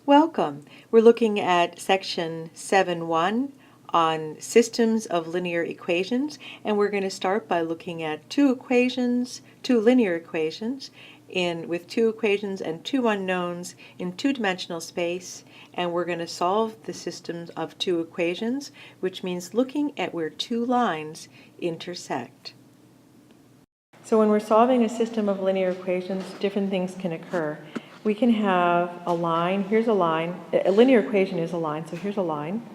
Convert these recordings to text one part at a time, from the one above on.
Welcome. We're looking at section 7.1 on systems of linear equations, and we're going to start by looking at two linear equations with two equations and two unknowns in two-dimensional space, and we're going to solve the systems of two equations, which means looking at where two lines intersect. So when we're solving a system of linear equations, different things can occur. We can have a line. Here's a line. A linear equation is a line, so here's a line.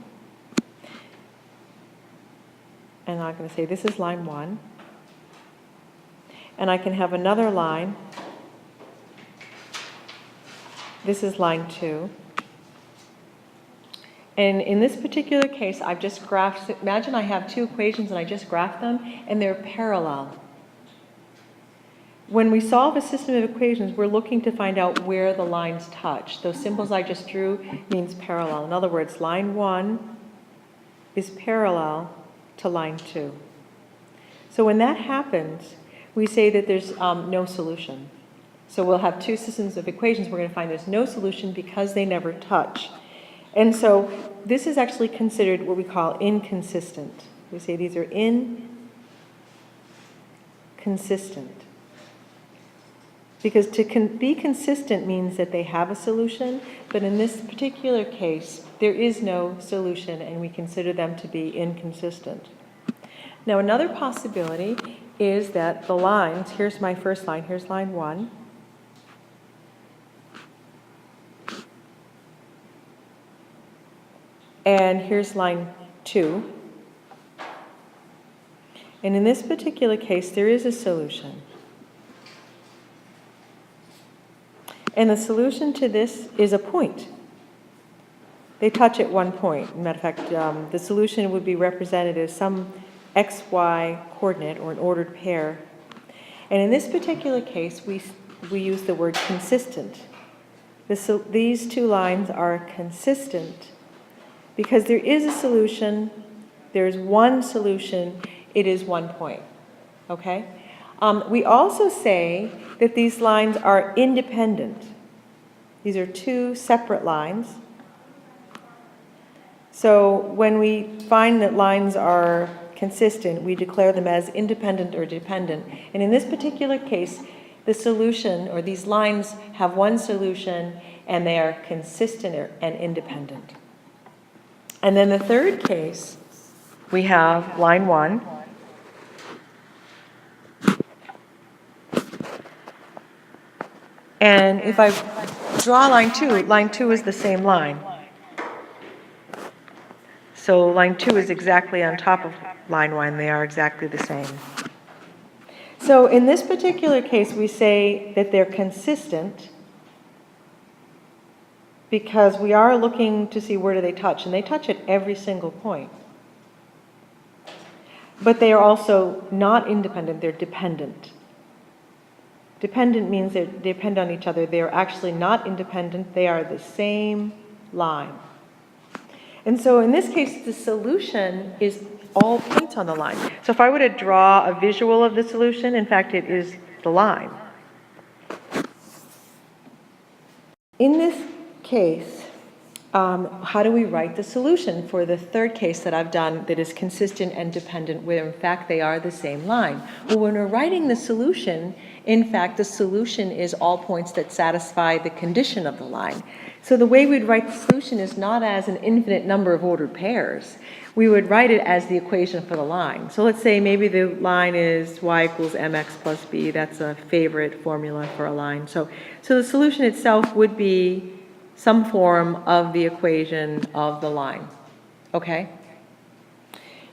And I'm going to say this is line 1. And I can have another line. This is line 2. And in this particular case, I've just graphed. Imagine I have two equations and I just graphed them, and they're parallel. When we solve a system of equations, we're looking to find out where the lines touch. Those symbols I just drew means parallel. In other words, line 1 is parallel to line 2. So when that happens, we say that there's no solution. So we'll have two systems of equations. We're going to find there's no solution because they never touch. And so this is actually considered what we call inconsistent. We say these are inconsistent. Because to be consistent means that they have a solution, but in this particular case, there is no solution, and we consider them to be inconsistent. Now, another possibility is that the lines, here's my first line, here's line 1. And here's line 2. And in this particular case, there is a solution. And the solution to this is a point. They touch at one point. As a matter of fact, the solution would be represented as some xy coordinate or an ordered pair. And in this particular case, we use the word consistent. These two lines are consistent because there is a solution, there's one solution, it is one point. Okay? We also say that these lines are independent. These are two separate lines. So when we find that lines are consistent, we declare them as independent or dependent. And in this particular case, the solution, or these lines, have one solution, and they are consistent and independent. And then the third case, we have line 1. And if I draw line 2 is the same line. So line 2 is exactly on top of line 1. They are exactly the same. So in this particular case, we say that they're consistent because we are looking to see where do they touch. And they touch at every single point. But they are also not independent, they're dependent. Dependent means they depend on each other. They are actually not independent. They are the same line. And so in this case, the solution is all points on the line. So if I were to draw a visual of the solution, in fact, it is the line. In this case, how do we write the solution for the third case that I've done that is consistent and dependent, where in fact they are the same line? Well, when we're writing the solution, in fact, the solution is all points that satisfy the condition of the line. So the way we'd write the solution is not as an infinite number of ordered pairs. We would write it as the equation for the line. So let's say maybe the line is y equals mx plus b. That's a favorite formula for a line. So the solution itself would be some form of the equation of the line. Okay?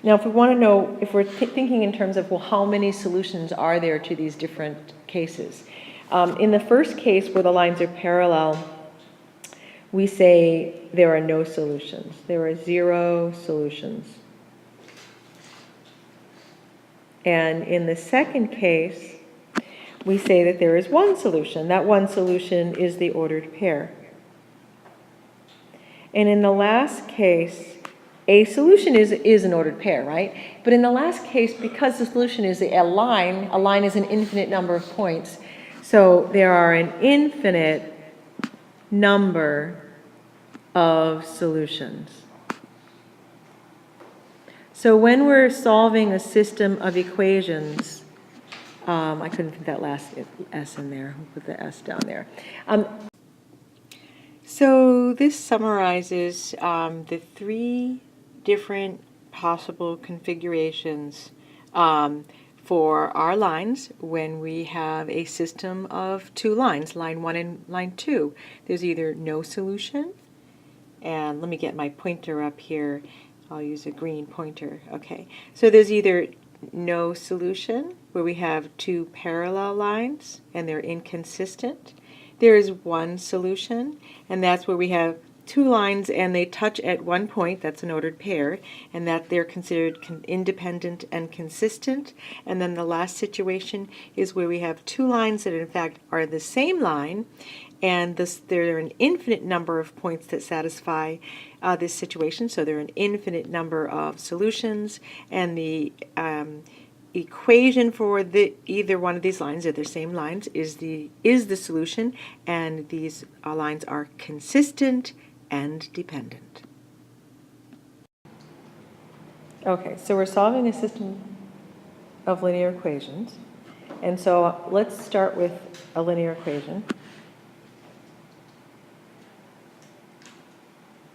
Now, if we want to know, if we're thinking in terms of, well, how many solutions are there to these different cases? In the first case where the lines are parallel, we say there are no solutions. There are 0 solutions. And in the second case, we say that there is one solution. That one solution is the ordered pair. And in the last case, a solution is an ordered pair, right? But in the last case, because the solution is a line is an infinite number of points. So there are an infinite number of solutions. So when we're solving a system of equations, I couldn't put that last S in there. I'll put the S down there. So this summarizes the three different possible configurations for our lines when we have a system of two lines, line 1 and line 2. There's either no solution, and let me get my pointer up here. I'll use a green pointer. Okay, so there's either no solution, where we have two parallel lines and they're inconsistent. There is one solution, and that's where we have two lines and they touch at one point, that's an ordered pair, and that they're considered independent and consistent. And then the last situation is where we have two lines that in fact are the same line, and there are an infinite number of points that satisfy this situation, so there are an infinite number of solutions, and the equation for either one of these lines, or the same lines, is the solution, and these lines are consistent and dependent. Okay, so we're solving a system of linear equations, and so let's start with a linear equation.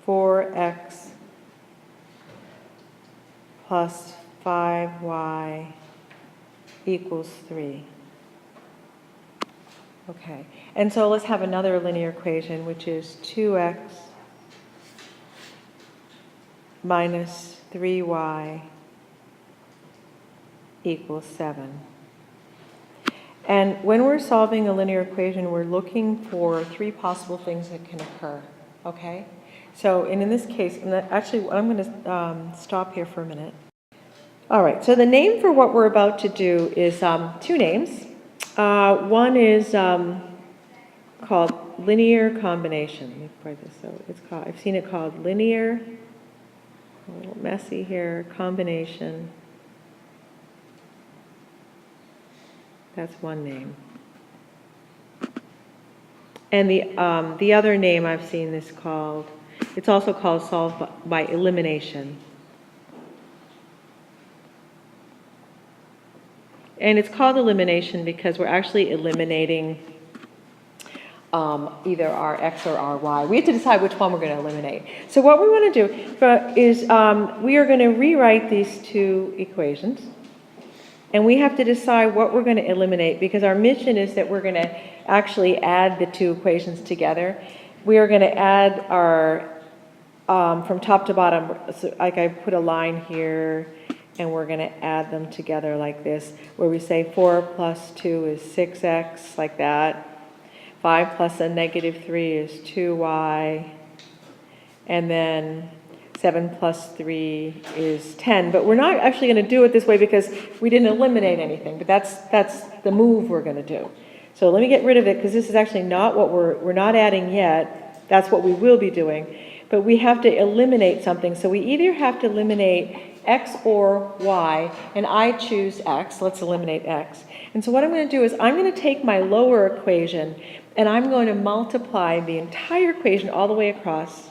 4x plus 5y equals 3. Okay, and so let's have another linear equation, which is 2x minus 3y equals 7. And when we're solving a linear equation, we're looking for three possible things that can occur, okay? So, and in this case, actually, I'm going to stop here for a minute. All right, so the name for what we're about to do is two names. One is called linear combination. Let me put this so it's called. I've seen it called linear. A little messy here. Combination. That's one name. And the other name I've seen this called. It's also called solve by elimination. And it's called elimination because we're actually eliminating either our x or our y. We have to decide which one we're going to eliminate. So what we want to do is we are going to rewrite these two equations. And we have to decide what we're going to eliminate, because our mission is that we're going to actually add the two equations together. We are going to add our, from top to bottom, so like I put a line here, and we're going to add them together like this, where we say 4 plus 2 is 6x, like that. 5 plus a negative 3 is 2y. And then 7 plus 3 is 10. But we're not actually going to do it this way because we didn't eliminate anything. But that's the move we're going to do. So let me get rid of it, because this is actually not what we're not adding yet. That's what we will be doing. But we have to eliminate something. So we either have to eliminate x or y, and I choose x. Let's eliminate x. And so what I'm going to do is I'm going to take my lower equation, and I'm going to multiply the entire equation all the way across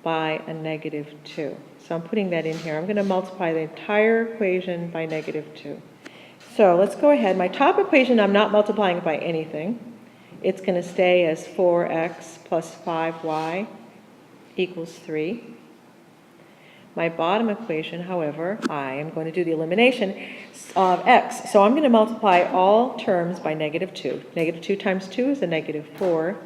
by a negative 2. So I'm putting that in here. I'm going to multiply the entire equation by negative 2. So let's go ahead. My top equation, I'm not multiplying by anything. It's going to stay as 4x plus 5y equals 3. My bottom equation, however, I am going to do the elimination of x. So I'm going to multiply all terms by negative 2. Negative 2 times 2 is a negative 4x.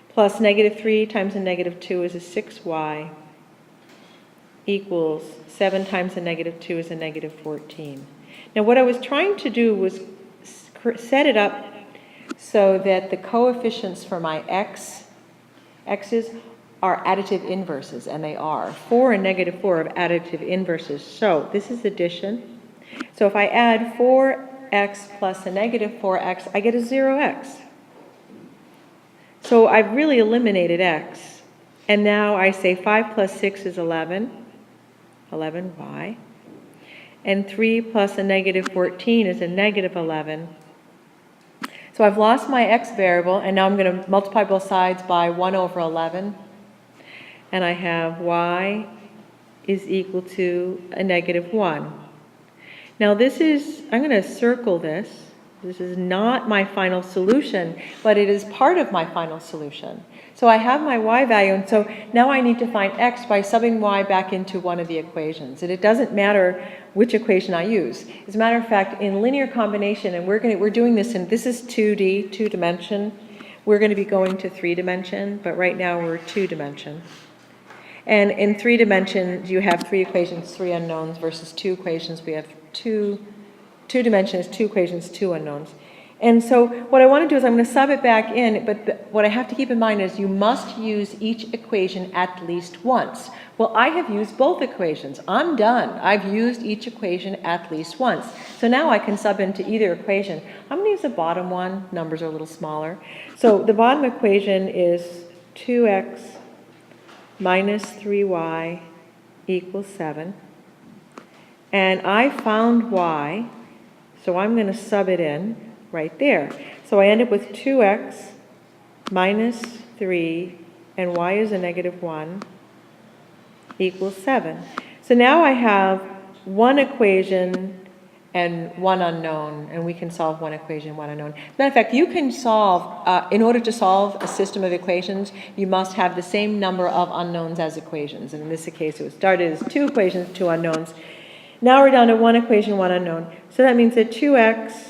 Plus negative 3 times a negative 2 is a 6y. Equals 7 times a negative 2 is a negative 14. Now what I was trying to do was set it up so that the coefficients for my x's are additive inverses, and they are. 4 and negative 4 are additive inverses. So this is addition. So if I add 4x plus a negative 4x, I get a 0x. So I've really eliminated x. And now I say 5 plus 6 is 11, 11y. And 3 plus a negative 14 is a negative 11. So I've lost my x variable, and now I'm going to multiply both sides by 1 over 11. And I have y is equal to a negative 1. Now this is, I'm going to circle this. This is not my final solution, but it is part of my final solution. So I have my y value, and so now I need to find x by subbing y back into one of the equations. And it doesn't matter which equation I use. As a matter of fact, in linear combination, and we're doing this in, this is 2D, 2-dimension. We're going to be going to 3-dimension, but right now we're 2-dimension. And in 3 dimensions, you have 3 equations, 3 unknowns, versus 2 equations, we have 2 dimensions, 2 equations, 2 unknowns. And so what I want to do is I'm going to sub it back in, but what I have to keep in mind is you must use each equation at least once. Well, I have used both equations. I'm done. I've used each equation at least once. So now I can sub into either equation. I'm going to use the bottom one. Numbers are a little smaller. So the bottom equation is 2x minus 3y equals 7. And I found y, so I'm going to sub it in right there. So I end up with 2x minus 3, and y is a negative 1, equals 7. So now I have one equation and one unknown, and we can solve one equation, one unknown. Matter of fact, you can solve, in order to solve a system of equations, you must have the same number of unknowns as equations. And in this case, it started as 2 equations, 2 unknowns. Now we're down to 1 equation, 1 unknown. So that means that 2x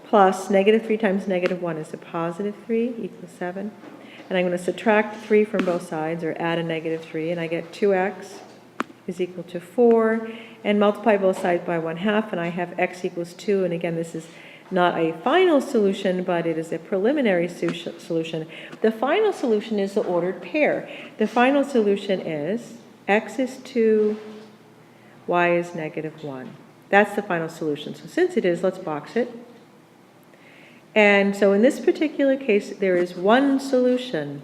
plus negative 3 times negative 1 is a positive 3 equals 7. And I'm going to subtract 3 from both sides, or add a negative 3, and I get 2x is equal to 4, and multiply both sides by 1/2, and I have x equals 2. And again, this is not a final solution, but it is a preliminary solution. The final solution is the ordered pair. The final solution is x is 2, y is negative 1. That's the final solution. So since it is, let's box it. And so in this particular case, there is one solution.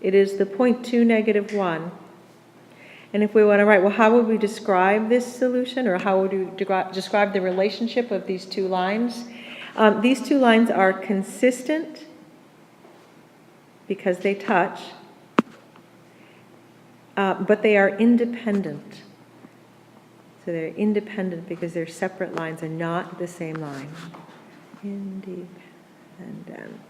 It is the point 2, negative 1. And if we want to write, well, how would we describe this solution, or how would we describe the relationship of these two lines? These two lines are consistent because they touch, but they are independent. So they're independent because their separate lines are not the same line. Independent.